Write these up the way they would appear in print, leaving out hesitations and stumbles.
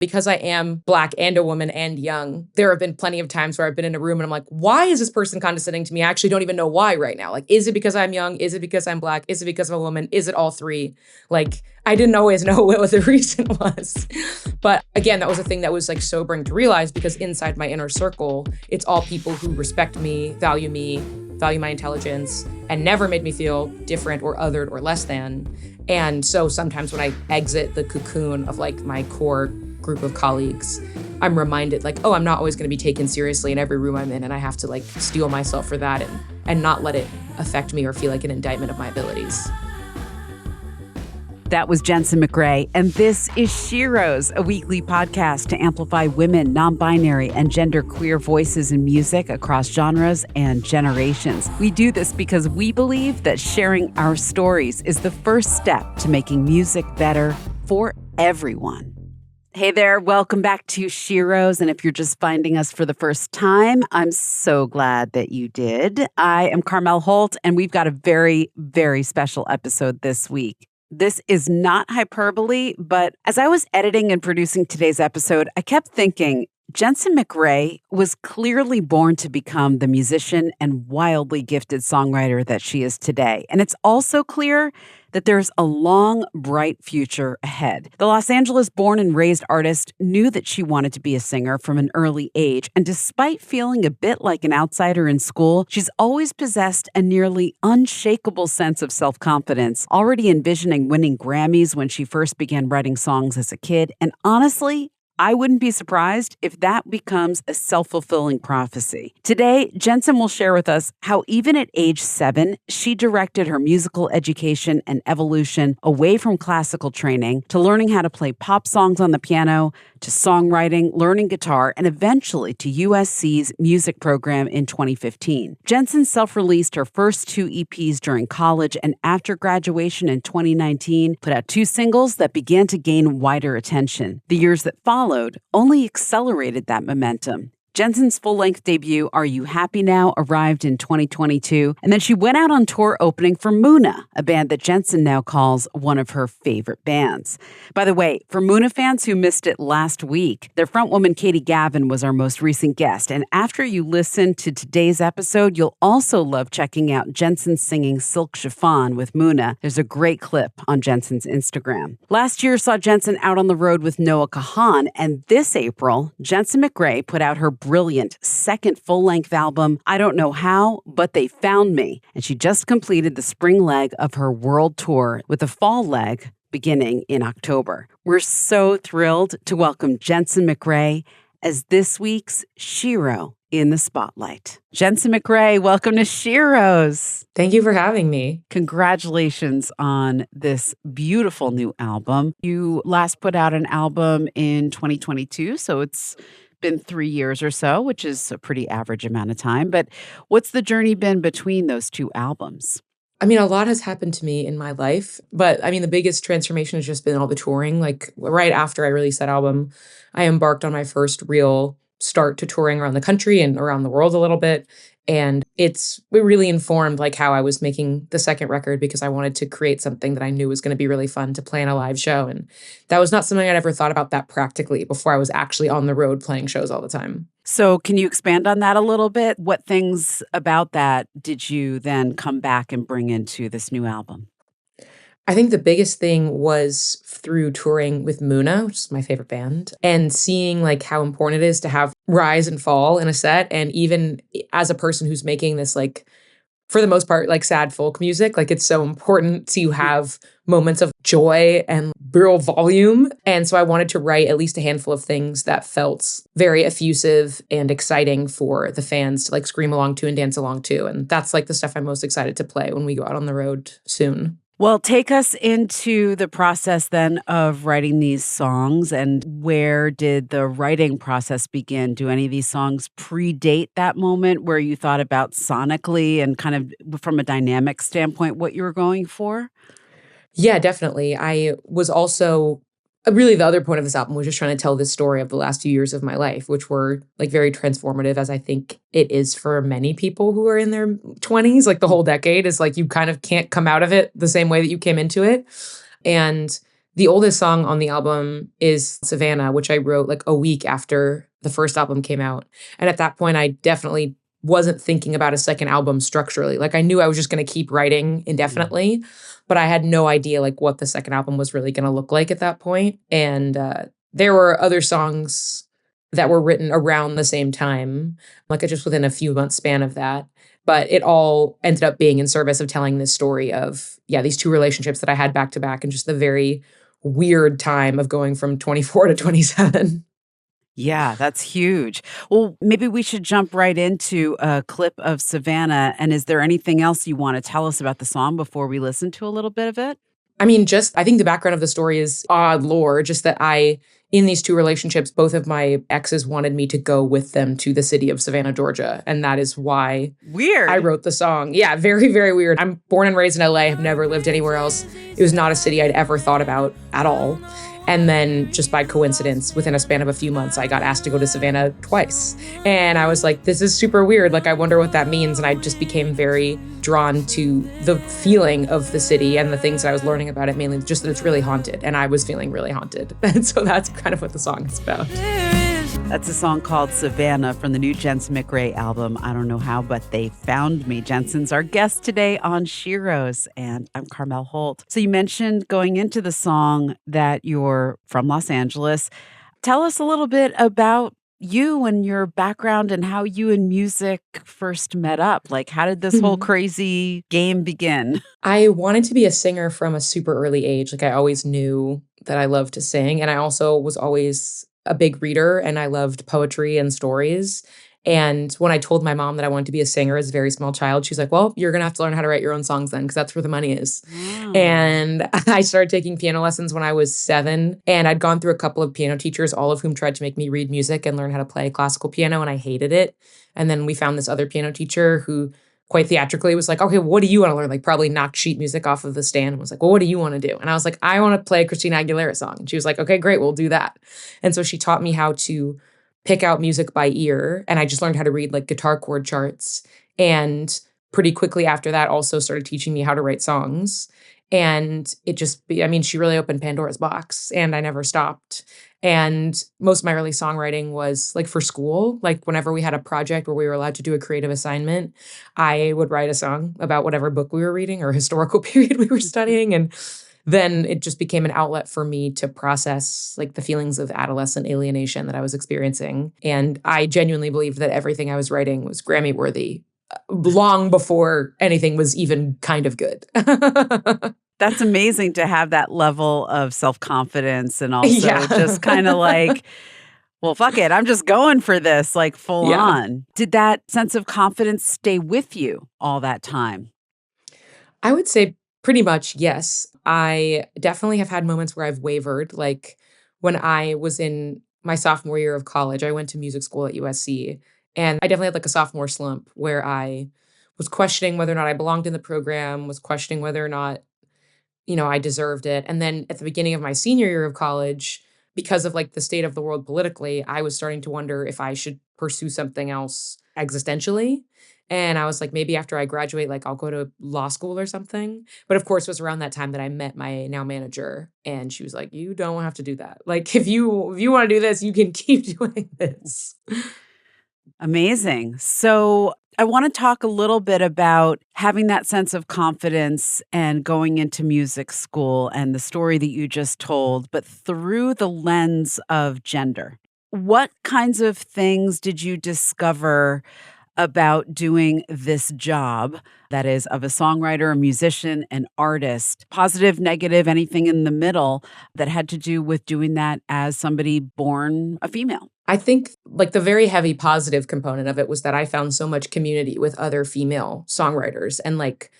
Because I am Black and a woman and young, there have been plenty of times where I've been in a room and I'm like, why is this person condescending to me? I actually don't even know why right now. Like, is it because I'm young? Is it because I'm Black? Is it because I'm a woman? Is it all three? Like, I didn't always know what the reason was. But again, that was a thing that was like sobering to realize, because inside my inner circle, it's all people who respect me, value my intelligence, and never made me feel different or othered or less than. And so sometimes when I exit the cocoon of like my core group of colleagues, I'm reminded like, oh, I'm not always going to be taken seriously in every room I'm in, and I have to like steel myself for that and not let it affect me or feel like an indictment of my abilities. That was Jensen McRae, and this is SHEROES, a weekly podcast to amplify women, non-binary, and genderqueer voices in music across genres and generations. We do this because we believe that sharing our stories is the first step to making music better for everyone. Hey there, welcome back to SHEROES, and if you're just finding us for the first time, I'm so glad that you did. I am Carmel Holt, and we've got a very, very special episode this week. This is not hyperbole, but as I was editing and producing today's episode, I kept thinking Jensen McRae was clearly born to become the musician and wildly gifted songwriter that she is today. And it's also clear that there's a long, bright future ahead. The Los Angeles-born and raised artist knew that she wanted to be a singer from an early age, and despite feeling a bit like an outsider in school, she's always possessed a nearly unshakable sense of self-confidence, already envisioning winning Grammys when she first began writing songs as a kid, and honestly, I wouldn't be surprised if that becomes a self-fulfilling prophecy. Today, Jensen will share with us how even at age 7, she directed her musical education and evolution away from classical training to learning how to play pop songs on the piano, to songwriting, learning guitar, and eventually to USC's music program in 2015. Jensen self-released her first 2 EPs during college, and after graduation in 2019, put out 2 singles that began to gain wider attention. The years that followed only accelerated that momentum. Jensen's full-length debut, Are You Happy Now?, arrived in 2022, and then she went out on tour opening for Muna, a band that Jensen now calls one of her favorite bands. By the way, for Muna fans who missed it last week, their frontwoman Katie Gavin was our most recent guest, and after you listen to today's episode, you'll also love checking out Jensen singing Silk Chiffon with Muna. There's a great clip on Jensen's Instagram. Last year saw Jensen out on the road with Noah Kahan, and this April, Jensen McRae put out her brilliant second full-length album, I Don't Know How, But They Found Me. And she just completed the spring leg of her world tour with a fall leg beginning in October. We're so thrilled to welcome Jensen McRae as this week's Shero in the Spotlight. Jensen McRae, welcome to SHEROES. Thank you for having me. Congratulations on this beautiful new album. You last put out an album in 2022, so it's been 3 years or so, which is a pretty average amount of time. But what's the journey been between those 2 albums? I mean, a lot has happened to me in my life, but I mean, the biggest transformation has just been all the touring. Like right after I released that album, I embarked on my first real start to touring around the country and around the world a little bit. And it really informed like how I was making the second record, because I wanted to create something that I knew was going to be really fun to play in a live show. And that was not something I'd ever thought about that practically before I was actually on the road playing shows all the time. So can you expand on that a little bit? What things about that did you then come back and bring into this new album? I think the biggest thing was through touring with Muna, which is my favorite band, and seeing like how important it is to have rise and fall in a set. And even as a person who's making this, like, for the most part, like sad folk music, like it's so important to have moments of joy and real volume. And so I wanted to write at least a handful of things that felt very effusive and exciting for the fans to like scream along to and dance along to. And that's like the stuff I'm most excited to play when we go out on the road soon. Well, take us into the process then of writing these songs, and where did the writing process begin? Do any of these songs predate that moment where you thought about sonically and kind of from a dynamic standpoint what you were going for? Yeah, definitely. I was also really, the other point of this album was just trying to tell this story of the last few years of my life, which were like very transformative, as I think it is for many people who are in their 20s. Like the whole decade is like you kind of can't come out of it the same way that you came into it. And The oldest song on the album is Savannah, which I wrote like a week after the first album came out. And at that point, I definitely wasn't thinking about a second album structurally. Like I knew I was just going to keep writing indefinitely, but I had no idea like what the second album was really going to look like at that point. And there were other songs that were written around the same time, like just within a few months span of that. But it all ended up being in service of telling this story of, yeah, these two relationships that I had back to back and just the very weird time of going from 24 to 27. Yeah, that's huge. Well, maybe we should jump right into a clip of Savannah. And is there anything else you want to tell us about the song before we listen to a little bit of it? I mean, I think the background of the story is odd lore, just that in these two relationships, both of my exes wanted me to go with them to the city of Savannah, Georgia. And that is why Weird. I wrote the song. Yeah, very, very weird. I'm born and raised in LA, have never lived anywhere else. It was not a city I'd ever thought about at all. And then just by coincidence, within a span of a few months, I got asked to go to Savannah twice. And I was like, this is super weird. Like, I wonder what that means. And I just became very drawn to the feeling of the city and the things that I was learning about it, mainly just that it's really haunted. And I was feeling really haunted. And so that's kind of what the song is about. That's a song called Savannah from the new Jensen McRae album. I don't know how, but they found me. Jensen's our guest today on SHEROES, and I'm Carmel Holt. So you mentioned going into the song that you're from Los Angeles. Tell us a little bit about you and your background and how you and music first met up. Like, how did this whole crazy game begin? I wanted to be a singer from a super early age. Like, I always knew that I loved to sing, and I also was always a big reader, and I loved poetry and stories. And when I told my mom that I wanted to be a singer as a very small child, she's like, well, you're going to have to learn how to write your own songs then, because that's where the money is. Wow. And I started taking piano lessons when I was 7. And I'd gone through a couple of piano teachers, all of whom tried to make me read music and learn how to play classical piano. And I hated it. And then we found this other piano teacher who quite theatrically was like, okay, what do you want to learn? Like, probably knocked sheet music off of the stand and was like, well, what do you want to do? And I was like, I want to play a Christina Aguilera song. And she was like, okay, great, we'll do that. And so she taught me how to pick out music by ear. And I just learned how to read like guitar chord charts. And pretty quickly after that, also started teaching me how to write songs. And she really opened Pandora's box, and I never stopped. And most of my early songwriting was like for school. Like whenever we had a project where we were allowed to do a creative assignment, I would write a song about whatever book we were reading or historical period we were studying. And then it just became an outlet for me to process like the feelings of adolescent alienation that I was experiencing. And I genuinely believed that everything I was writing was Grammy worthy long before anything was even kind of good. That's amazing to have that level of self-confidence and also just kind of like, well, fuck it, I'm just going for this, like full on. Did that sense of confidence stay with you all that time? I would say pretty much, yes. I definitely have had moments where I've wavered. Like when I was in my sophomore year of college, I went to music school at USC. And I definitely had like a sophomore slump where I was questioning whether or not I belonged in the program, was questioning whether or not, I deserved it. And then at the beginning of my senior year of college, because of like the state of the world politically, I was starting to wonder if I should pursue something else existentially. And I was like, maybe after I graduate, like I'll go to law school or something. But of course, it was around that time that I met my now manager. And she was like, you don't have to do that. Like, if you want to do this, you can keep doing this. Amazing. So I want to talk a little bit about having that sense of confidence and going into music school and the story that you just told, but through the lens of gender. What kinds of things did you discover about doing this job, that is, of a songwriter, a musician, an artist, positive, negative, anything in the middle, that had to do with doing that as somebody born a female? I think like the very heavy positive component of it was that I found so much community with other female songwriters. And like,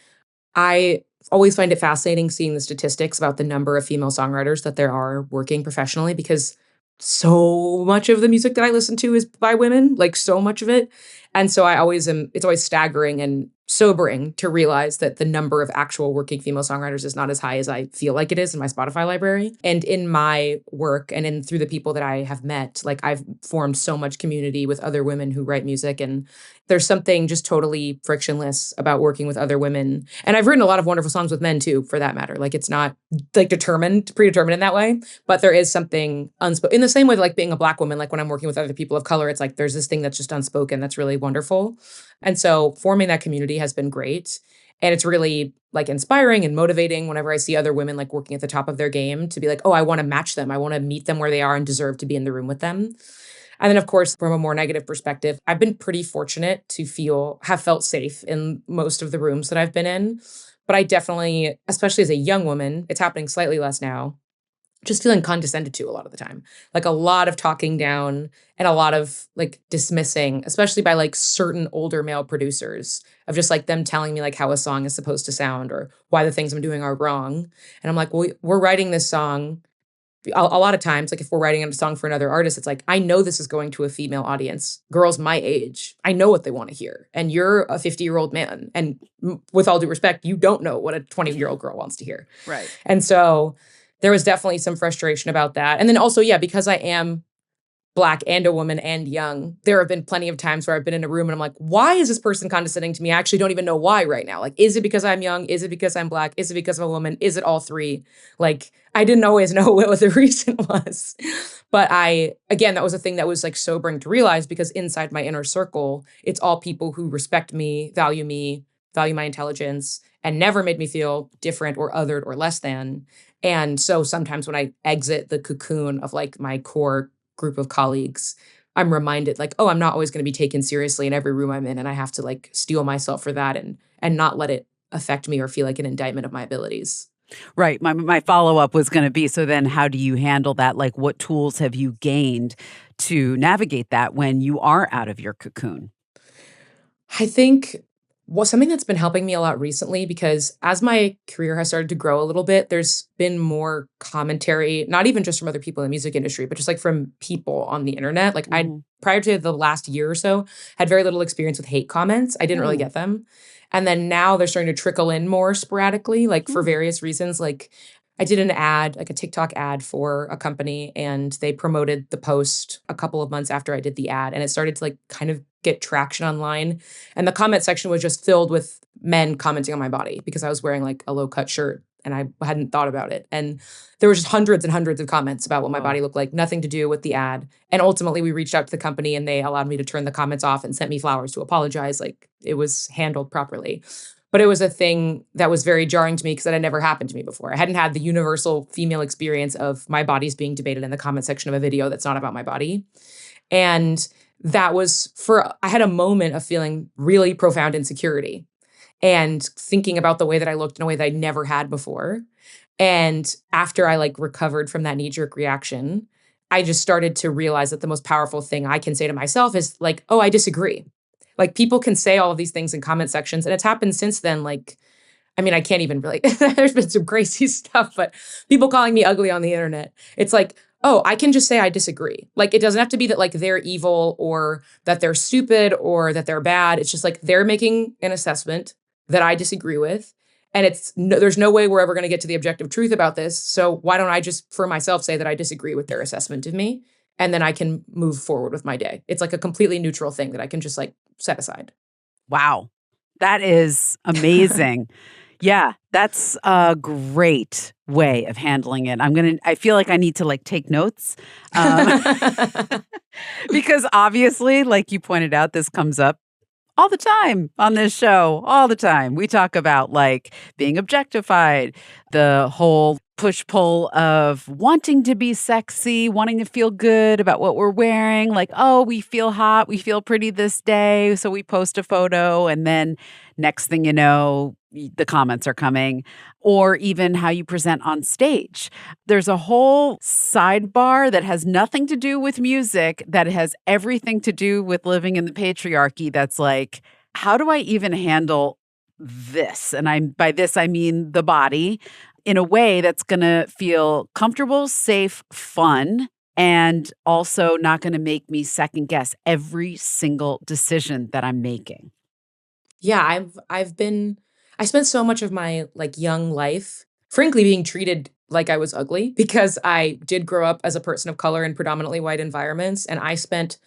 I always find it fascinating seeing the statistics about the number of female songwriters that there are working professionally, because so much of the music that I listen to is by women, like so much of it. And so it's always staggering and sobering to realize that the number of actual working female songwriters is not as high as I feel like it is in my Spotify library. And in my work and in through the people that I have met, like I've formed so much community with other women who write music. And there's something just totally frictionless about working with other women. And I've written a lot of wonderful songs with men too, for that matter. Like it's not like predetermined in that way, but there is something unspoken in the same way that, like being a Black woman, like when I'm working with other people of color, it's like there's this thing that's just unspoken that's really wonderful. And so forming that community has been great. And it's really like inspiring and motivating whenever I see other women like working at the top of their game to be like, oh, I want to match them. I want to meet them where they are and deserve to be in the room with them. And then, of course, from a more negative perspective, I've been pretty fortunate to have felt safe in most of the rooms that I've been in. But I definitely, especially as a young woman, it's happening slightly less now, just feeling condescended to a lot of the time. Like a lot of talking down and a lot of like dismissing, especially by like certain older male producers, of just like them telling me like how a song is supposed to sound or why the things I'm doing are wrong. And I'm like, well, we're writing this song. A lot of times, like if we're writing a song for another artist, it's like, I know this is going to a female audience, girls my age. I know what they want to hear. And you're a 50-year-old man. And with all due respect, you don't know what a 20-year-old girl wants to hear. Right. And so there was definitely some frustration about that. And then also, yeah, because I am Black and a woman and young, there have been plenty of times where I've been in a room and I'm like, why is this person condescending to me? I actually don't even know why right now. Like, is it because I'm young? Is it because I'm Black? Is it because I'm a woman? Is it all three? Like, I didn't always know what the reason was. But again, that was a thing that was like sobering to realize, because inside my inner circle, it's all people who respect me, value my intelligence, and never made me feel different or othered or less than. And so sometimes when I exit the cocoon of like my core group of colleagues, I'm reminded like, oh, I'm not always going to be taken seriously in every room I'm in. And I have to like steel myself for that and not let it affect me or feel like an indictment of my abilities. Right. My follow-up was going to be, so then how do you handle that? Like, what tools have you gained to navigate that when you are out of your cocoon? I think something that's been helping me a lot recently, because as my career has started to grow a little bit, there's been more commentary, not even just from other people in the music industry, but just like from people on the internet. Like prior to the last year or so, had very little experience with hate comments. I didn't really get them. And then now they're starting to trickle in more sporadically, like for various reasons. Like I did an ad, like a TikTok ad for a company, and they promoted the post a couple of months after I did the ad. And it started to like kind of get traction online. And the comment section was just filled with men commenting on my body because I was wearing like a low cut shirt and I hadn't thought about it. And there were just hundreds and hundreds of comments about what my body looked like, nothing to do with the ad. And ultimately we reached out to the company and they allowed me to turn the comments off and sent me flowers to apologize. Like it was handled properly. But it was a thing that was very jarring to me because that had never happened to me before. I hadn't had the universal female experience of my body's being debated in the comment section of a video that's not about my body. And that was I had a moment of feeling really profound insecurity and thinking about the way that I looked in a way that I never had before. And after I like recovered from that knee-jerk reaction, I just started to realize that the most powerful thing I can say to myself is like, oh, I disagree. Like people can say all of these things in comment sections, and it's happened since then. Like, I mean, I can't even really, there's been some crazy stuff, but people calling me ugly on the internet. It's like, oh, I can just say I disagree. Like, it doesn't have to be that like they're evil or that they're stupid or that they're bad. It's just like they're making an assessment that I disagree with. And there's no way we're ever going to get to the objective truth about this. So why don't I just, for myself, say that I disagree with their assessment of me? And then I can move forward with my day. It's like a completely neutral thing that I can just like set aside. Wow. That is amazing. Yeah, that's a great way of handling it. I feel like I need to like take notes. Because obviously, like you pointed out, this comes up all the time on this show, all the time. We talk about like being objectified, the whole push-pull of wanting to be sexy, wanting to feel good about what we're wearing. Like, oh, we feel hot, we feel pretty this day, so we post a photo, and then next thing you know, the comments are coming. Or even how you present on stage. There's a whole sidebar that has nothing to do with music, that has everything to do with living in the patriarchy. That's like, how do I even handle this? And by this, I mean the body, in a way that's going to feel comfortable, safe, fun, and also not going to make me second guess every single decision that I'm making. Yeah, I spent so much of my like young life, frankly, being treated like I was ugly because I did grow up as a person of color in predominantly white environments. And I spent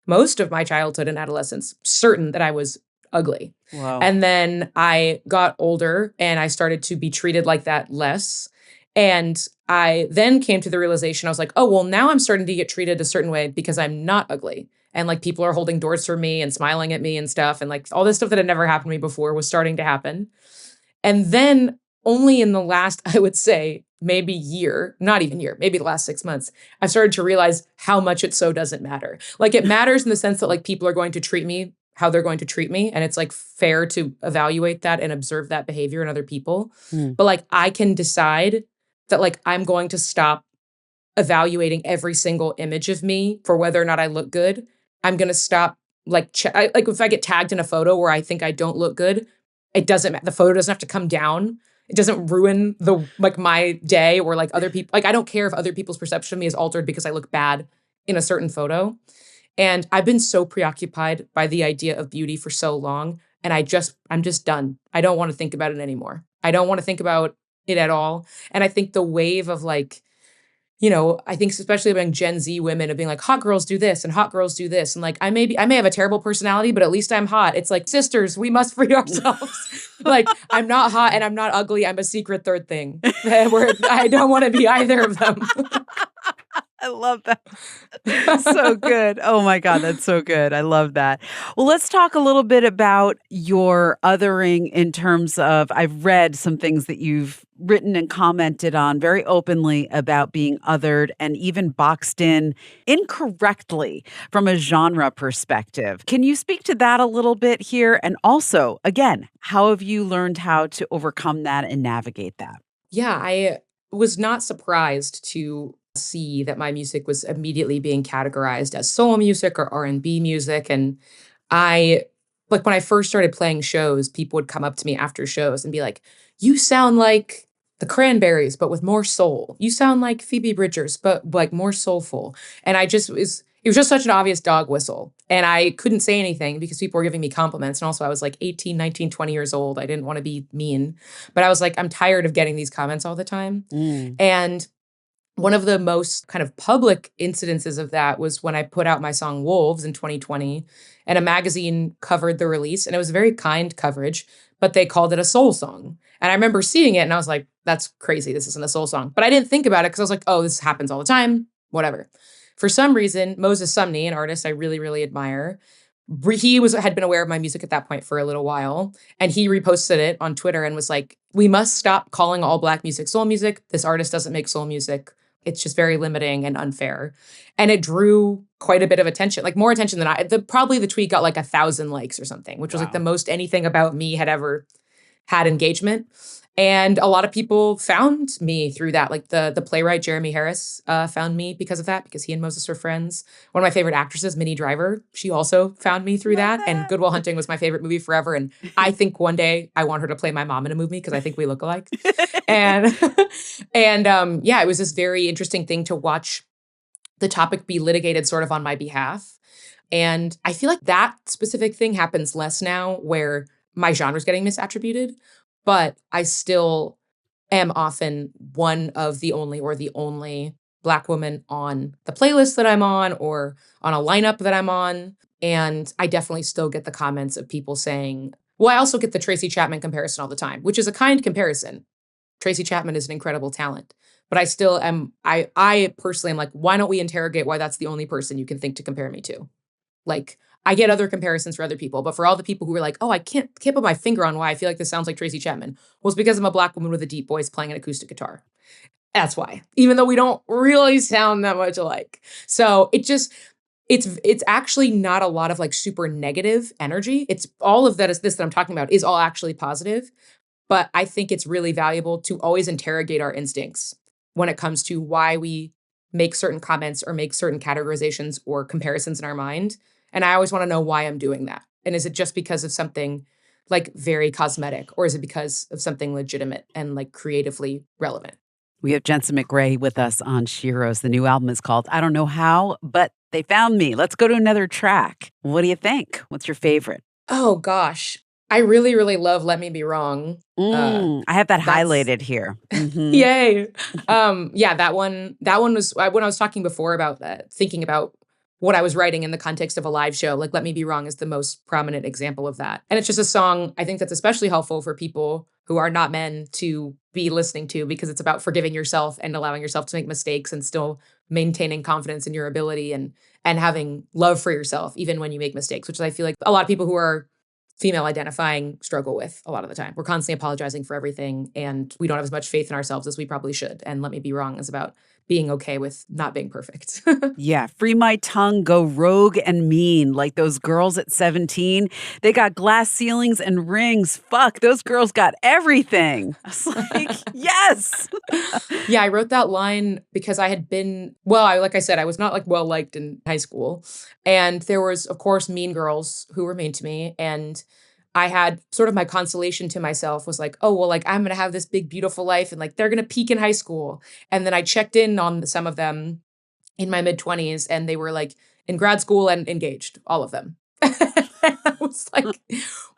most of my childhood and adolescence certain that I was ugly. Whoa. And then I got older and I started to be treated like that less. And I then came to the realization I was like, oh, well, now I'm starting to get treated a certain way because I'm not ugly. And like people are holding doors for me and smiling at me and stuff. And like all this stuff that had never happened to me before was starting to happen. And then only in the last, I would say, maybe year, not even year, maybe the last 6 months, I've started to realize how much it so doesn't matter. Like it matters in the sense that like people are going to treat me how they're going to treat me. And it's like fair to evaluate that and observe that behavior in other people. Hmm. But like I can decide that like I'm going to stop evaluating every single image of me for whether or not I look good. I'm going to stop like like if I get tagged in a photo where I think I don't look good, it doesn't matter. The photo doesn't have to come down. It doesn't ruin the like my day or like other people. Like I don't care if other people's perception of me is altered because I look bad in a certain photo. And I've been so preoccupied by the idea of beauty for so long and I'm just done. I don't want to think about it anymore. I don't want to think about it at all. And I think the wave of like I think especially among Gen Z women of being like, hot girls do this and hot girls do this. And like, I may have a terrible personality, but at least I'm hot. It's like, sisters, we must free ourselves. Like, I'm not hot and I'm not ugly. I'm a secret third thing where I don't want to be either of them. I love that. So good. Oh my God, that's so good. I love that. Well, let's talk a little bit about your othering in terms of I've read some things that you've written and commented on very openly about being othered and even boxed in incorrectly from a genre perspective. Can you speak to that a little bit here? And also, again, how have you learned how to overcome that and navigate that? Yeah, I was not surprised to see that my music was immediately being categorized as soul music or R&B music. And I like when I first started playing shows, people would come up to me after shows and be like, "You sound like the Cranberries, but with more soul. You sound like Phoebe Bridgers, but like more soulful." And it was just such an obvious dog whistle. And I couldn't say anything because people were giving me compliments. And also I was like 18, 19, 20 years old. I didn't want to be mean, but I was like, I'm tired of getting these comments all the time. Mm. And one of the most kind of public incidences of that was when I put out my song Wolves in 2020, and a magazine covered the release, and it was very kind coverage, but they called it a soul song. And I remember seeing it and I was like, that's crazy. This isn't a soul song. But I didn't think about it because I was like, oh, this happens all the time, whatever. For some reason, Moses Sumney, an artist I really, really admire, had been aware of my music at that point for a little while, and he reposted it on Twitter and was like, we must stop calling all Black music soul music. This artist doesn't make soul music. It's just very limiting and unfair. And it drew quite a bit of attention, like more attention than probably the tweet got like 1,000 likes or something, which was like the most anything about me had ever had engagement. And a lot of people found me through that. Like the playwright Jeremy Harris found me because of that, because he and Moses were friends. One of my favorite actresses, Minnie Driver, she also found me through that. And Good Will Hunting was my favorite movie forever. And I think one day I want her to play my mom in a movie because I think we look alike. And yeah, it was this very interesting thing to watch the topic be litigated sort of on my behalf. And I feel like that specific thing happens less now where my genre is getting misattributed, but I still am often one of the only or the only Black woman on the playlist that I'm on or on a lineup that I'm on. And I definitely still get the comments of people saying, well, I also get the Tracy Chapman comparison all the time, which is a kind comparison. Tracy Chapman is an incredible talent. But I still am, I personally am like, why don't we interrogate why that's the only person you can think to compare me to? Like, I get other comparisons for other people, but for all the people who are like, oh, I can't put my finger on why I feel like this sounds like Tracy Chapman. Well, it's because I'm a Black woman with a deep voice playing an acoustic guitar. That's why, even though we don't really sound that much alike. So it's actually not a lot of like super negative energy. It's all of that is this that I'm talking about is all actually positive. But I think it's really valuable to always interrogate our instincts when it comes to why we make certain comments or make certain categorizations or comparisons in our mind. And I always want to know why I'm doing that. And is it just because of something like very cosmetic, or is it because of something legitimate and like creatively relevant? We have Jensen McRae with us on SHEROES. The new album is called I Don't Know How, but They Found Me. Let's go to another track. What do you think? What's your favorite? Oh gosh. I really, really love Let Me Be Wrong. I have that That's highlighted here. Mhm. yay. Yeah, that one was when I was talking before about thinking about what I was writing in the context of a live show. Like Let Me Be Wrong is the most prominent example of that. And it's just a song I think that's especially helpful for people who are not men to be listening to because it's about forgiving yourself and allowing yourself to make mistakes and still maintaining confidence in your ability and having love for yourself even when you make mistakes, which I feel like a lot of people who are female identifying struggle with a lot of the time. We're constantly apologizing for everything and we don't have as much faith in ourselves as we probably should. And Let Me Be Wrong is about being okay with not being perfect. Yeah, free my tongue, go rogue and mean. Like those girls at 17, they got glass ceilings and rings. Fuck, those girls got everything. I was like, yes. Yeah, I wrote that line because I had been, well, like I said, I was not like well liked in high school. And there was, of course, mean girls who were mean to me. And I had sort of my consolation to myself was like, oh, well, like I'm going to have this big, beautiful life and like they're going to peak in high school. And then I checked in on some of them in my mid 20s and they were like in grad school and engaged, all of them. I was like,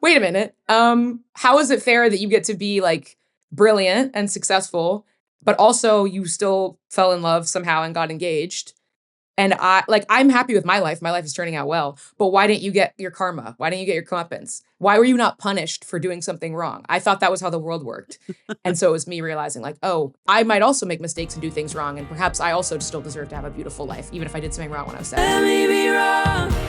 wait a minute. How is it fair that you get to be like brilliant and successful, but also you still fell in love somehow and got engaged? And I'm happy with my life. My life is turning out well. But why didn't you get your karma? Why didn't you get your comeuppance? Why were you not punished for doing something wrong? I thought that was how the world worked. And so it was me realizing like, oh, I might also make mistakes and do things wrong. And perhaps I also still deserve to have a beautiful life, even if I did something wrong when I was 7.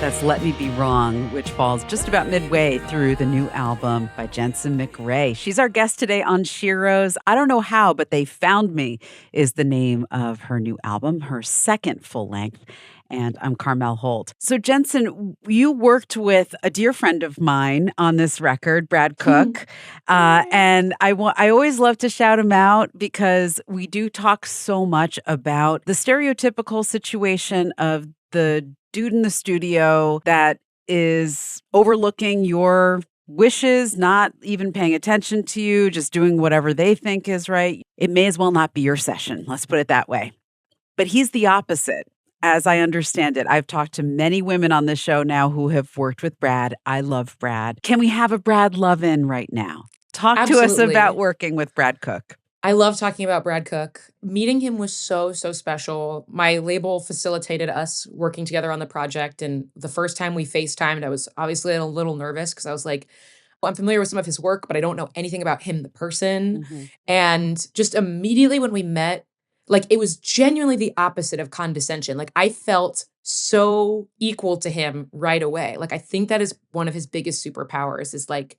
That's Let Me Be Wrong, which falls just about midway through the new album by Jensen McRae. She's our guest today on Sheroes. I don't know how, but They Found Me is the name of her new album, her second full length. And I'm Carmel Holt. So, Jensen, you worked with a dear friend of mine on this record, Brad Cook. And I always love to shout him out because we do talk so much about the stereotypical situation of the dude in the studio that is overlooking your wishes, not even paying attention to you, just doing whatever they think is right. It may as well not be your session. Let's put it that way. But he's the opposite. As I understand it, I've talked to many women on this show now who have worked with Brad. I love Brad. Can we have a Brad love-in right now? Talk to us Absolutely. about working with Brad Cook. I love talking about Brad Cook. Meeting him was so, so special. My label facilitated us working together on the project. And the first time we FaceTimed, I was obviously a little nervous because I was like, well, I'm familiar with some of his work, but I don't know anything about him, the person. Mhm. And just immediately when we met, like it was genuinely the opposite of condescension. Like I felt so equal to him right away. Like I think that is one of his biggest superpowers is like,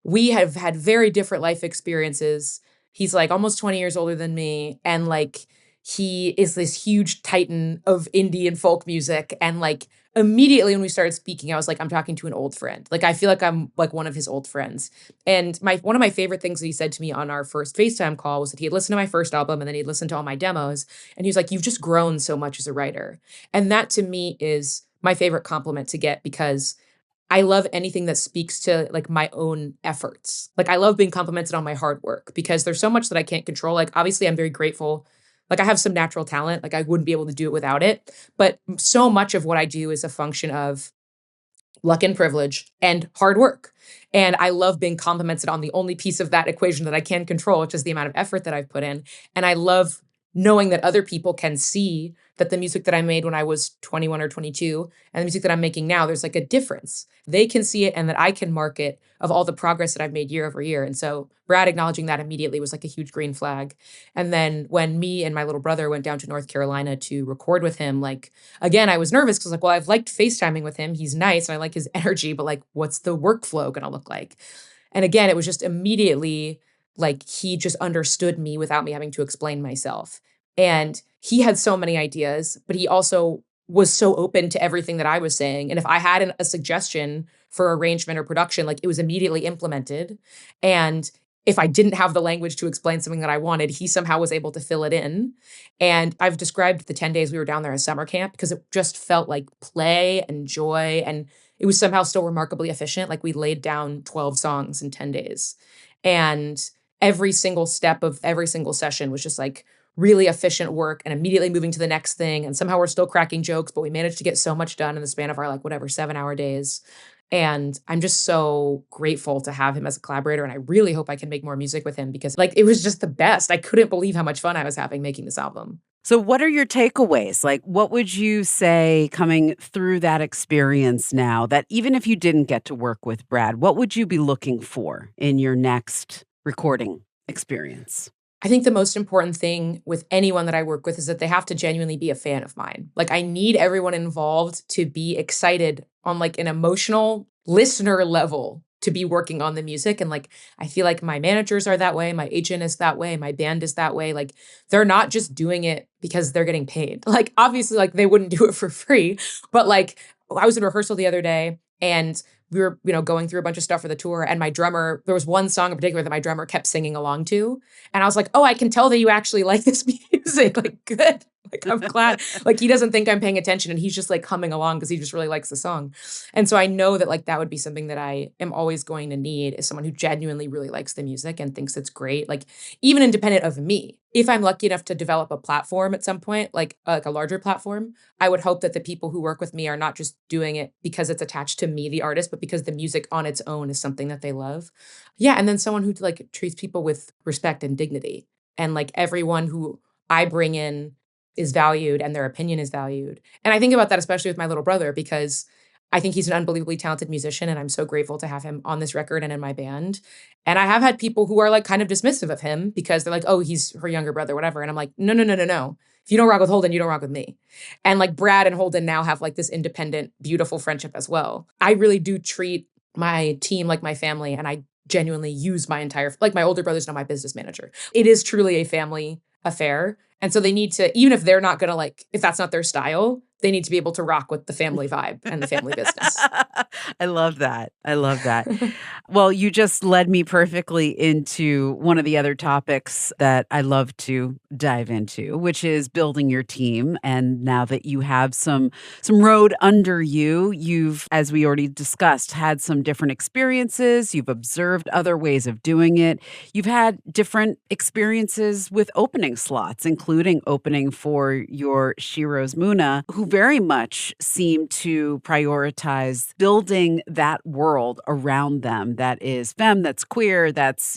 we have had very different life experiences. He's like almost 20 years older than me. And like, he is this huge titan of indie and folk music. And like, immediately when we started speaking, I was like, I'm talking to an old friend. Like, I feel like I'm like one of his old friends. And one of my favorite things that he said to me on our first FaceTime call was that he had listened to my first album and then he'd listened to all my demos. And he was like, you've just grown so much as a writer. And that to me is my favorite compliment to get because I love anything that speaks to like my own efforts. Like I love being complimented on my hard work because there's so much that I can't control. Like obviously I'm very grateful. Like I have some natural talent. Like I wouldn't be able to do it without it. But so much of what I do is a function of luck and privilege and hard work. And I love being complimented on the only piece of that equation that I can control, which is the amount of effort that I've put in. And I love knowing that other people can see that the music that I made when I was 21 or 22 and the music that I'm making now, there's like a difference. They can see it and that I can mark it of all the progress that I've made year over year. And so Brad acknowledging that immediately was like a huge green flag. And then when me and my little brother went down to North Carolina to record with him, like, again, I was nervous because like, well, I've liked FaceTiming with him. He's nice and I like his energy, but like, what's the workflow going to look like? And again, it was just immediately like he just understood me without me having to explain myself. And he had so many ideas, but he also was so open to everything that I was saying. And if I had a suggestion for arrangement or production, like it was immediately implemented. And if I didn't have the language to explain something that I wanted, he somehow was able to fill it in. And I've described the 10 days we were down there as summer camp because it just felt like play and joy. And it was somehow still remarkably efficient. Like we laid down 12 songs in 10 days. And every single step of every single session was just like really efficient work and immediately moving to the next thing. And somehow we're still cracking jokes, but we managed to get so much done in the span of our like whatever 7-hour days. And I'm just so grateful to have him as a collaborator. And I really hope I can make more music with him because like it was just the best. I couldn't believe how much fun I was having making this album. So what are your takeaways? Like, what would you say coming through that experience now that even if you didn't get to work with Brad, what would you be looking for in your next recording experience? I think the most important thing with anyone that I work with is that they have to genuinely be a fan of mine. Like I need everyone involved to be excited on like an emotional listener level to be working on the music. And like I feel like my managers are that way, my agent is that way, my band is that way. Like they're not just doing it because they're getting paid. Like obviously like they wouldn't do it for free, but like I was in rehearsal the other day and we were, going through a bunch of stuff for the tour and my drummer, there was one song in particular that my drummer kept singing along to. And I was like, oh, I can tell that you actually like this music. Like, good. Like, I'm glad. Like, he doesn't think I'm paying attention and he's just like humming along because he just really likes the song. And so I know that like that would be something that I am always going to need is someone who genuinely really likes the music and thinks it's great. Like, even independent of me. If I'm lucky enough to develop a platform at some point, like a larger platform, I would hope that the people who work with me are not just doing it because it's attached to me, the artist, but because the music on its own is something that they love. Yeah. And then someone who like treats people with respect and dignity. And like everyone who I bring in is valued and their opinion is valued. And I think about that especially with my little brother because I think he's an unbelievably talented musician and I'm so grateful to have him on this record and in my band. And I have had people who are like kind of dismissive of him because they're like, oh, he's her younger brother, whatever. And I'm like, no, no, no, no, no. If you don't rock with Holden, you don't rock with me. And like Brad and Holden now have like this independent, beautiful friendship as well. I really do treat my team like my family and I genuinely use my entire, like my older brother's now my business manager. It is truly a family affair. And so they need to, even if they're not going to like, if that's not their style, they need to be able to rock with the family vibe and the family business. I love that. I love that. Well, you just led me perfectly into one of the other topics that I love to dive into, which is building your team. And now that you have some road under you, you've, as we already discussed, had some different experiences. You've observed other ways of doing it. You've had different experiences with opening slots, including opening for your SHEROES Muna, who very much seem to prioritize building that world around them that is femme, that's queer, that's,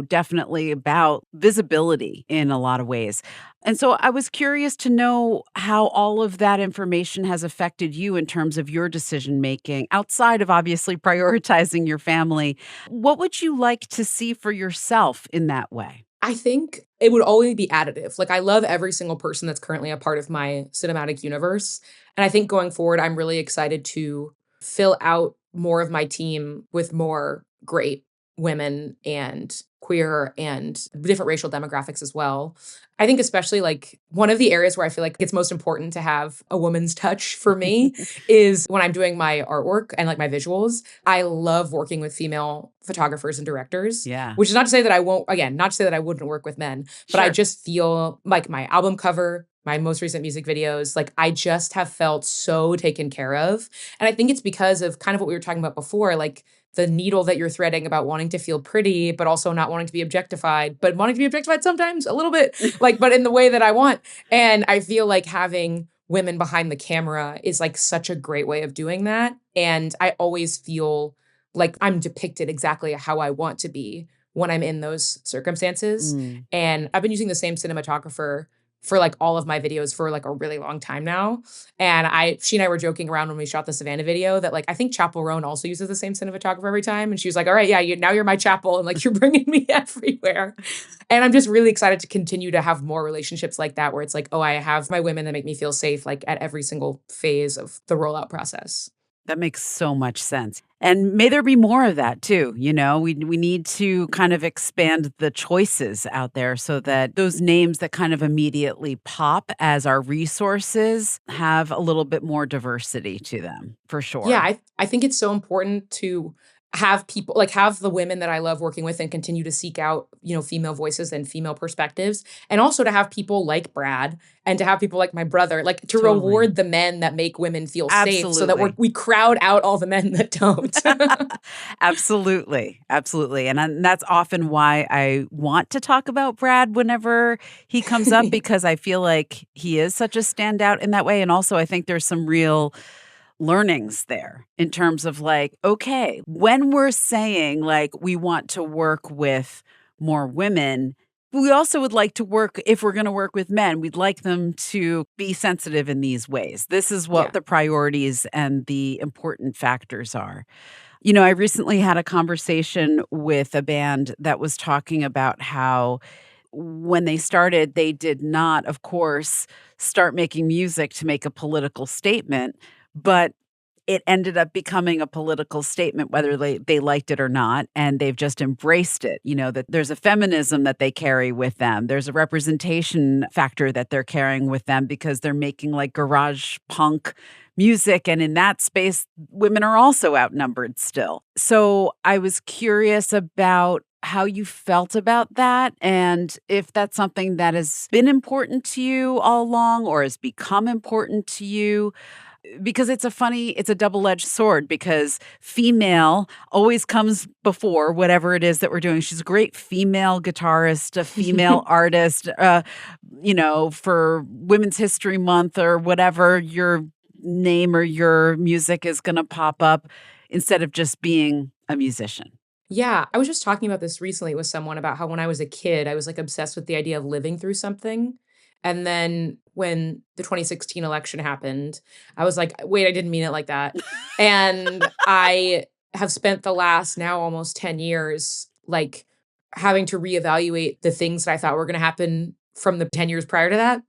definitely about visibility in a lot of ways. And so I was curious to know how all of that information has affected you in terms of your decision making, outside of obviously prioritizing your family. What would you like to see for yourself in that way? I think it would always be additive. Like I love every single person that's currently a part of my cinematic universe. And I think going forward, I'm really excited to fill out more of my team with more great women and queer and different racial demographics as well. I think especially like one of the areas where I feel like it's most important to have a woman's touch for me is when I'm doing my artwork and like my visuals. I love working with female photographers and directors, Yeah. which is not to say that I won't, again, not to say that I wouldn't work with men, but I Sure. just feel like my album cover, my most recent music videos, like I just have felt so taken care of. And I think it's because of kind of what we were talking about before, like the needle that you're threading about wanting to feel pretty, but also not wanting to be objectified, but wanting to be objectified sometimes a little bit, like, but in the way that I want. And I feel like having women behind the camera is like such a great way of doing that. And I always feel like I'm depicted exactly how I want to be when I'm in those circumstances. Mm. And I've been using the same cinematographer for like all of my videos for like a really long time now. And she and I were joking around when we shot the Savannah video that like, I think Chapel Roan also uses the same cinematographer every time. And she was like, all right, yeah, now you're my Chapel and like, you're bringing me everywhere. And I'm just really excited to continue to have more relationships like that, where it's like, oh, I have my women that make me feel safe, like at every single phase of the rollout process. That makes so much sense. And may there be more of that too. We need to kind of expand the choices out there so that those names that kind of immediately pop as our resources have a little bit more diversity to them, for sure. Yeah, I think it's so important to have people like have the women that I love working with and continue to seek out, female voices and female perspectives. And also to have people like Brad and to have people like my brother, like to Totally. reward the men that make women feel safe so that Absolutely. we crowd out all the men that don't. Absolutely. Absolutely. And that's often why I want to talk about Brad whenever he comes up, because I feel like he is such a standout in that way. And also, I think there's some real learnings there in terms of like, okay, when we're saying like we want to work with more women, we also would like to work, if we're going to work with men, we'd like them to be sensitive in these ways. This is what Yeah. the priorities and the important factors are. You know, I recently had a conversation with a band that was talking about how when they started, they did not, of course, start making music to make a political statement, but it ended up becoming a political statement, whether they liked it or not. And they've just embraced it. You know, that there's a feminism that they carry with them. There's a representation factor that they're carrying with them because they're making like garage punk music. And in that space, women are also outnumbered still. So I was curious about how you felt about that and if that's something that has been important to you all along or has become important to you because it's a double-edged sword because female always comes before whatever it is that we're doing. She's a great female guitarist, a female artist, for Women's History Month or whatever your name or your music is going to pop up instead of just being a musician. Yeah, I was just talking about this recently with someone about how when I was a kid, I was like obsessed with the idea of living through something. And then when the 2016 election happened, I was like, wait, I didn't mean it like that. And I have spent the last now almost 10 years like having to reevaluate the things that I thought were going to happen from the 10 years prior to that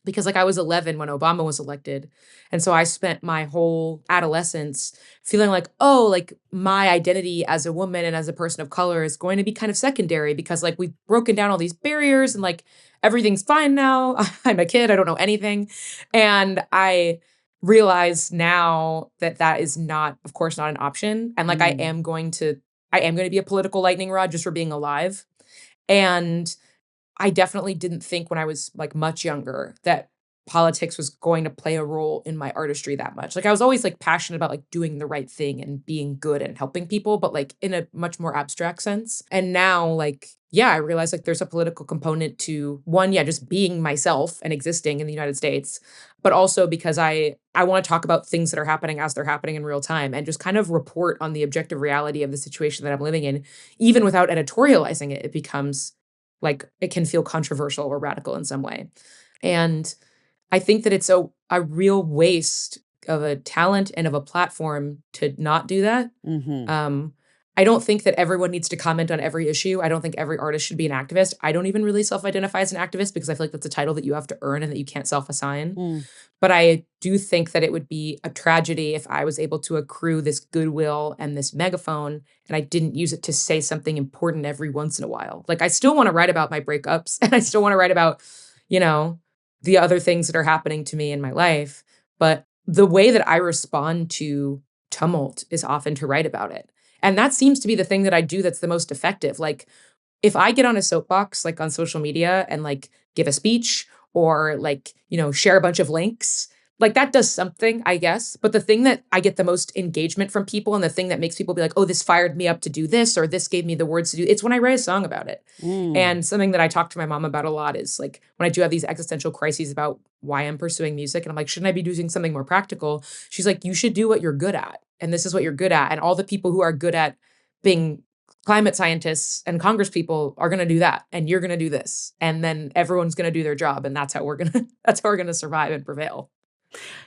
because like I was 11 when Obama was elected. And so I spent my whole adolescence feeling like, oh, like my identity as a woman and as a person of color is going to be kind of secondary because like we've broken down all these barriers and like everything's fine now. I'm a kid, I don't know anything. And I realize now that that is not, of course, not an option. And like Mm. I am going to be a political lightning rod just for being alive. And I definitely didn't think when I was, like, much younger that politics was going to play a role in my artistry that much. Like, I was always, like, passionate about, like, doing the right thing and being good and helping people, but, like, in a much more abstract sense. And now, like, yeah, I realize, like, there's a political component to, one, yeah, just being myself and existing in the United States, but also because I wanna talk about things that are happening as they're happening in real time and just kind of report on the objective reality of the situation that I'm living in. Even without editorializing it, it becomes like, it can feel controversial or radical in some way. And I think that it's a real waste of a talent and of a platform to not do that. Mhm. Um, I don't think that everyone needs to comment on every issue. I don't think every artist should be an activist. I don't even really self-identify as an activist because I feel like that's a title that you have to earn and that you can't self-assign. Mm. But I do think that it would be a tragedy if I was able to accrue this goodwill and this megaphone and I didn't use it to say something important every once in a while. Like I still want to write about my breakups and I still want to write about, you know, the other things that are happening to me in my life. But the way that I respond to tumult is often to write about it. And that seems to be the thing that I do that's the most effective. Like if I get on a soapbox, like on social media and like give a speech or like, share a bunch of links, like that does something, I guess. But the thing that I get the most engagement from people and the thing that makes people be like, oh, this fired me up to do this or this gave me the words to do, it's when I write a song about it. Mm. And something that I talk to my mom about a lot is like when I do have these existential crises about why I'm pursuing music and I'm like, shouldn't I be doing something more practical? She's like, you should do what you're good at. And this is what you're good at. And all the people who are good at being climate scientists and congress people are going to do that and you're going to do this and then everyone's going to do their job and that's how we're going to that's how we're going to survive and prevail.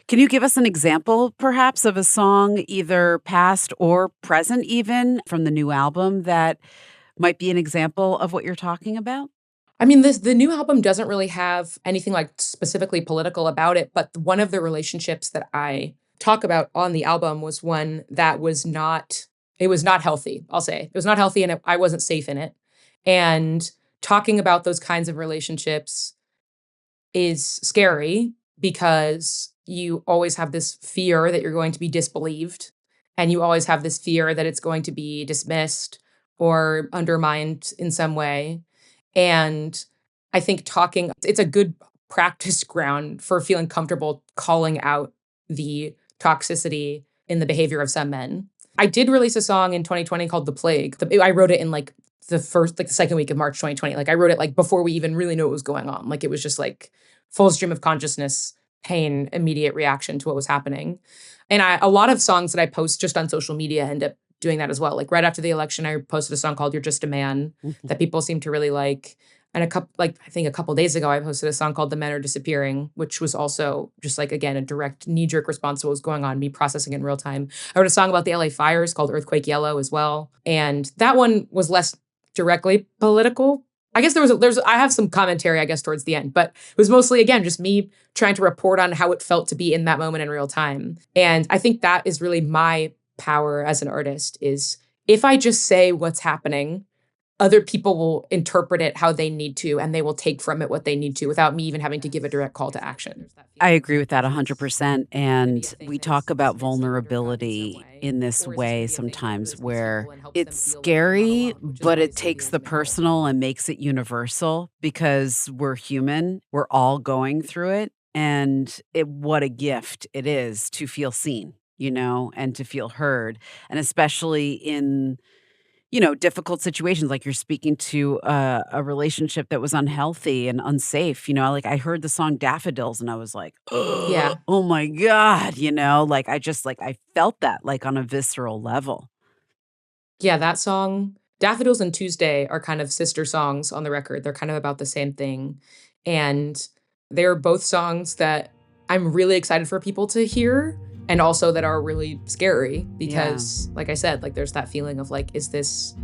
Can you give us an example, perhaps, of a song, either past or present, even from the new album, that might be an example of what you're talking about? I mean, the new album doesn't really have anything like specifically political about it, but one of the relationships that I talk about on the album was one that was not healthy, I'll say. It was not healthy and I wasn't safe in it. And talking about those kinds of relationships is scary because you always have this fear that you're going to be disbelieved and you always have this fear that it's going to be dismissed or undermined in some way. And I think it's a good practice ground for feeling comfortable calling out the toxicity in the behavior of some men. I did release a song in 2020 called The Plague. I wrote it in like the second week of March 2020. Like I wrote it like before we even really knew what was going on. Like it was just like full stream of consciousness pain immediate reaction to what was happening. And a lot of songs that I post just on social media end up doing that as well. Like right after the election, I posted a song called "You're Just a Man" that people seem to really like. And I think a couple days ago, I posted a song called "The Men Are Disappearing," which was also just like, again, a direct knee-jerk response to what was going on, me processing it in real time. I wrote a song about the LA fires called "Earthquake Yellow" as well. And that one was less directly political. I guess I have some commentary, I guess, towards the end, but it was mostly, again, just me trying to report on how it felt to be in that moment in real time. And I think that is really my power as an artist, is if I just say what's happening, other people will interpret it how they need to, and they will take from it what they need to without me even having to give a direct call to action. I agree with that 100%. And we talk about vulnerability in this way sometimes where it's scary, but it takes the personal and makes it universal because we're human. We're all going through it. And what a gift it is to feel seen, and to feel heard. And especially in difficult situations, like you're speaking to a relationship that was unhealthy and unsafe. Like I heard the song Daffodils and I was like, Yeah. oh my God, like I felt that like on a visceral level. Yeah, that song, Daffodils and Tuesday are kind of sister songs on the record. They're kind of about the same thing. And they're both songs that I'm really excited for people to hear, and also that are really scary because, like I said, like there's that feeling of like, is this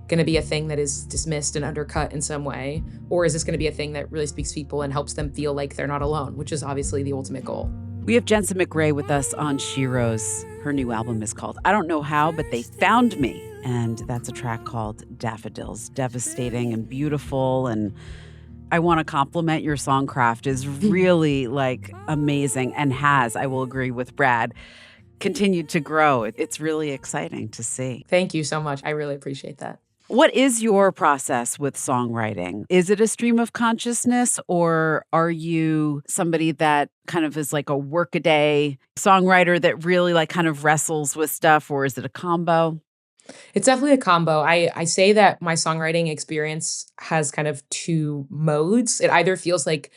going to be a thing that is dismissed and undercut in some way? Or is this going to be a thing that really speaks to people and helps them feel like they're not alone, which is obviously the ultimate goal. We have Jensen McRae with us on SHEROES. Her new album is called I Don't Know How, But They Found Me. And that's a track called Daffodils. Devastating and beautiful. And I want to compliment your songcraft is really like amazing and has, I will agree with Brad, continued to grow. It's really exciting to see. Thank you so much. I really appreciate that. What is your process with songwriting? Is it a stream of consciousness, or are you somebody that kind of is like a workaday songwriter that really like kind of wrestles with stuff, or is it a combo? It's definitely a combo. I say that my songwriting experience has kind of two modes. It either feels like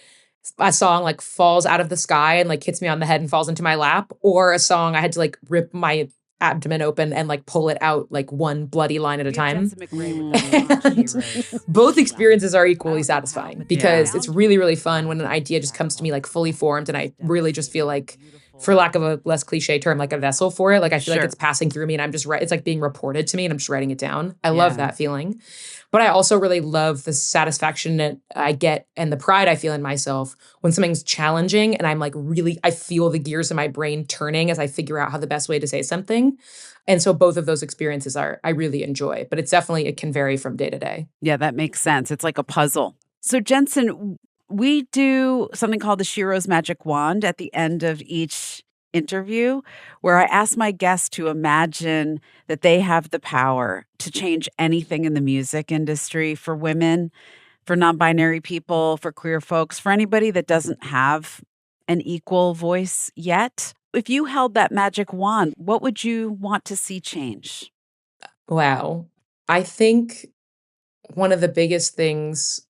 a song like falls out of the sky and like hits me on the head and falls into my lap, or a song I had to like rip my abdomen open and like pull it out like one bloody line at a time. And both experiences are equally satisfying because it's really, really fun when an idea just comes to me like fully formed and I really just feel like, for lack of a less cliche term, like a vessel for it. Like I feel like it's passing through me and I'm just it's like being reported to me and I'm just writing it down. I love that feeling. But I also really love the satisfaction that I get and the pride I feel in myself when something's challenging and I'm like I feel the gears in my brain turning as I figure out how the best way to say something. And so both of those experiences I really enjoy, but it can vary from day to day. Yeah, that makes sense. It's like a puzzle. So Jensen, we do something called the SHEROES Magic Wand at the end of each interview, where I ask my guests to imagine that they have the power to change anything in the music industry for women, for non-binary people, for queer folks, for anybody that doesn't have an equal voice yet. If you held that magic wand, what would you want to see change? Wow. I think one of the biggest things,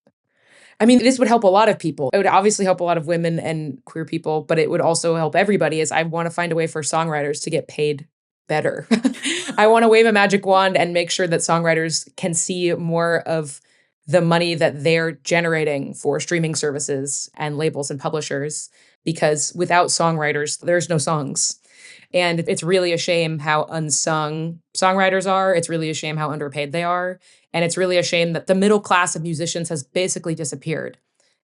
I mean, this would help a lot of people. It would obviously help a lot of women and queer people, but it would also help everybody, is I want to find a way for songwriters to get paid better. I want to wave a magic wand and make sure that songwriters can see more of the money that they're generating for streaming services and labels and publishers, because without songwriters, there's no songs. And it's really a shame how unsung songwriters are. It's really a shame how underpaid they are. And it's really a shame that the middle class of musicians has basically disappeared.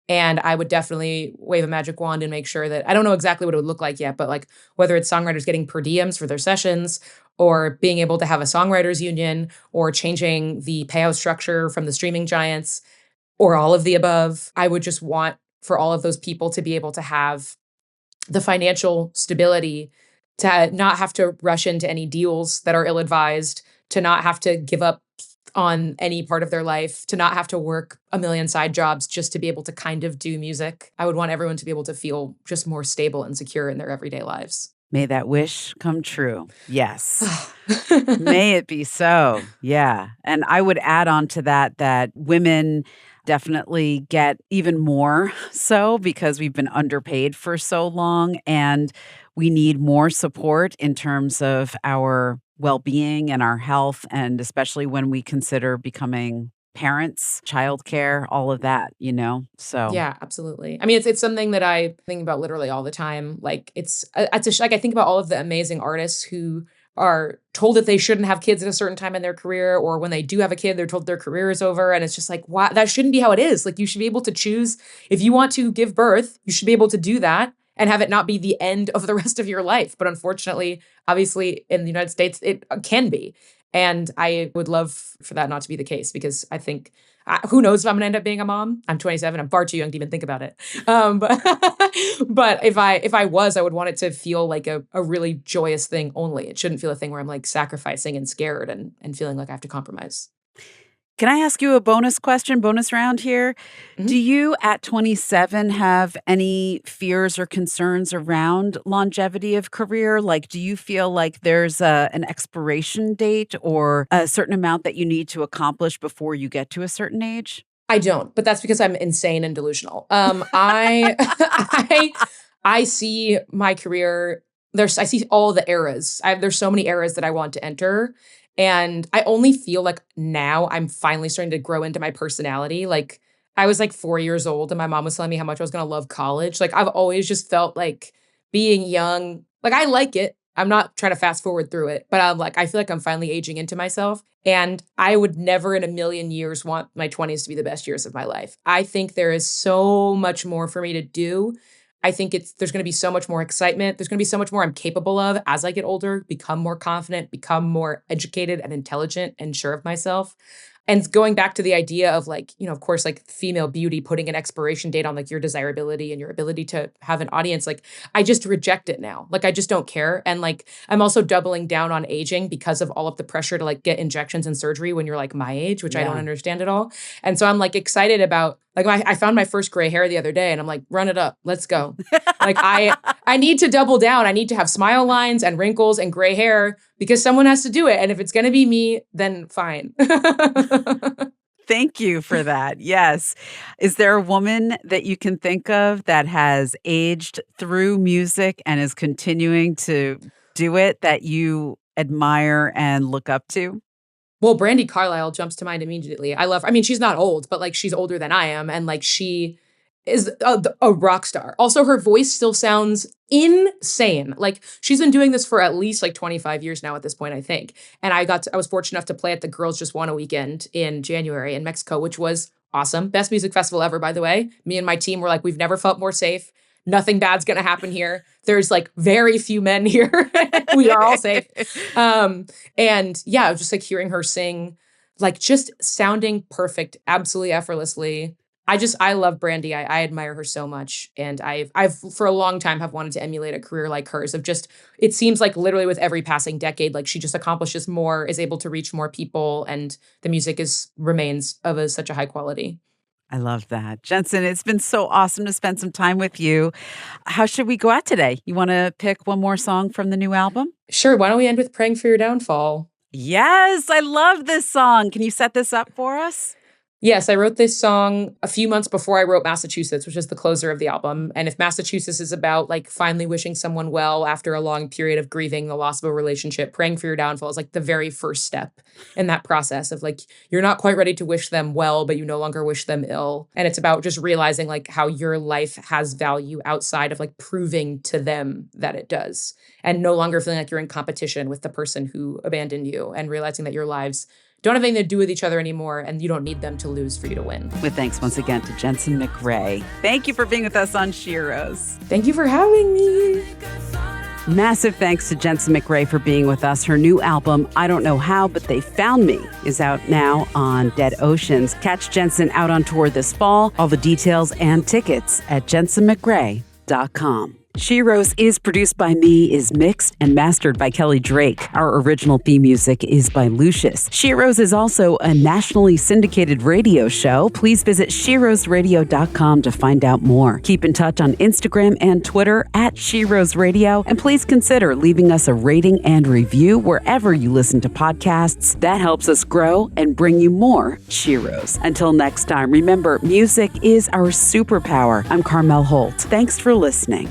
And I would definitely wave a magic wand and make sure that, I don't know exactly what it would look like yet, but like whether it's songwriters getting per diems for their sessions, or being able to have a songwriters union, or changing the payout structure from the streaming giants, or all of the above. I would just want for all of those people to be able to have the financial stability to not have to rush into any deals that are ill-advised, to not have to give up on any part of their life, to not have to work a million side jobs just to be able to kind of do music. I would want everyone to be able to feel just more stable and secure in their everyday lives. May that wish come true. Yes. May it be so. Yeah. And I would add on to that women definitely get even more so because we've been underpaid for so long and we need more support in terms of our well-being and our health, and especially when we consider becoming parents, childcare, all of that, So Yeah, absolutely. I mean, it's something that I think about literally all the time. Like like I think about all of the amazing artists who are told that they shouldn't have kids at a certain time in their career, or when they do have a kid, they're told their career is over. And it's just like, why? That shouldn't be how it is. Like, you should be able to choose if you want to give birth, you should be able to do that and have it not be the end of the rest of your life. But unfortunately, obviously in the United States, it can be. And I would love for that not to be the case, because I think who knows if I'm going to end up being a mom. I'm 27. I'm far too young to even think about it. But but if I was, I would want it to feel like a really joyous thing only. It shouldn't feel a thing where I'm like sacrificing and scared and feeling like I have to compromise. can I ask you a bonus round here? Do Mhm. you at 27 have any fears or concerns around longevity of career? Like, do you feel like there's an expiration date or a certain amount that you need to accomplish before you get to a certain age? I don't, but that's because I'm insane and delusional. I I see my career. I see all the eras. There's so many eras that I want to enter, and I only feel like now I'm finally starting to grow into my personality. Like, I was like 4 years old, and my mom was telling me how much I was gonna love college. Like, I've always just felt like being young. Like, I like it. I'm not trying to fast forward through it, but I feel like I'm finally aging into myself. And I would never in a million years want my 20s to be the best years of my life. I think there is so much more for me to do. I think there's going to be so much more excitement. There's going to be so much more I'm capable of as I get older, become more confident, become more educated and intelligent and sure of myself. And going back to the idea of like, of course, like female beauty, putting an expiration date on like your desirability and your ability to have an audience, like I just reject it now. Like I just don't care. And like I'm also doubling down on aging because of all of the pressure to like get injections and surgery when you're like my age, which I don't Yeah. understand at all. And so I'm like excited about like I found my first gray hair the other day and I'm like, run it up. Let's go. Like I need to double down. I need to have smile lines and wrinkles and gray hair because someone has to do it. And if it's going to be me, then fine. Thank you for that. Yes. Is there a woman that you can think of that has aged through music and is continuing to do it that you admire and look up to? Well, Brandy Carlisle jumps to mind immediately. I mean, she's not old, but like she's older than I am. And like she is a rock star. Also, her voice still sounds insane. Like she's been doing this for at least like 25 years now at this point, I think. And I was fortunate enough to play at the Girls Just Want a Weekend in January in Mexico, which was awesome. Best music festival ever, by the way. Me and my team were like, we've never felt more safe. Nothing bad's going to happen here. There's like very few men here. We are all safe. And yeah, just like hearing her sing, like just sounding perfect, absolutely effortlessly. I love Brandy. I admire her so much. And I've for a long time have wanted to emulate a career like hers of just, it seems like literally with every passing decade, like she just accomplishes more, is able to reach more people. And the music remains of such a high quality. I love that. Jensen, it's been so awesome to spend some time with you. How should we go out today? You want to pick one more song from the new album? Sure. Why don't we end with Praying for Your Downfall? Yes, I love this song. Can you set this up for us? Yes, I wrote this song a few months before I wrote Massachusetts, which is the closer of the album. And if Massachusetts is about like finally wishing someone well after a long period of grieving the loss of a relationship, Praying for Your Downfall is like the very first step in that process of like, you're not quite ready to wish them well, but you no longer wish them ill. And it's about just realizing like how your life has value outside of like proving to them that it does. And no longer feeling like you're in competition with the person who abandoned you, and realizing that your lives don't have anything to do with each other anymore, and you don't need them to lose for you to win. With thanks once again to Jensen McRae. Thank you for being with us on SHEROES. Thank you for having me. Massive thanks to Jensen McRae for being with us. Her new album, I Don't Know How, But They Found Me, is out now on Dead Oceans. Catch Jensen out on tour this fall. All the details and tickets at jensenmcrae.com. SHEROES is produced by me, is mixed and mastered by Kelly Drake. Our original theme music is by Lucius. SHEROES is also a nationally syndicated radio show. Please visit SHEROESradio.com to find out more. Keep in touch on Instagram and Twitter at SHEROES Radio, and please consider leaving us a rating and review wherever you listen to podcasts. That helps us grow and bring you more SHEROES. Until next time, remember, music is our superpower. I'm Carmel Holt. Thanks for listening.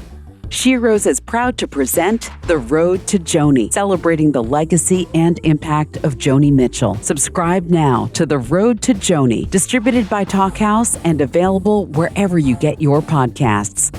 SHEROES is proud to present The Road to Joni, celebrating the legacy and impact of Joni Mitchell. Subscribe now to The Road to Joni, distributed by Talkhouse and available wherever you get your podcasts.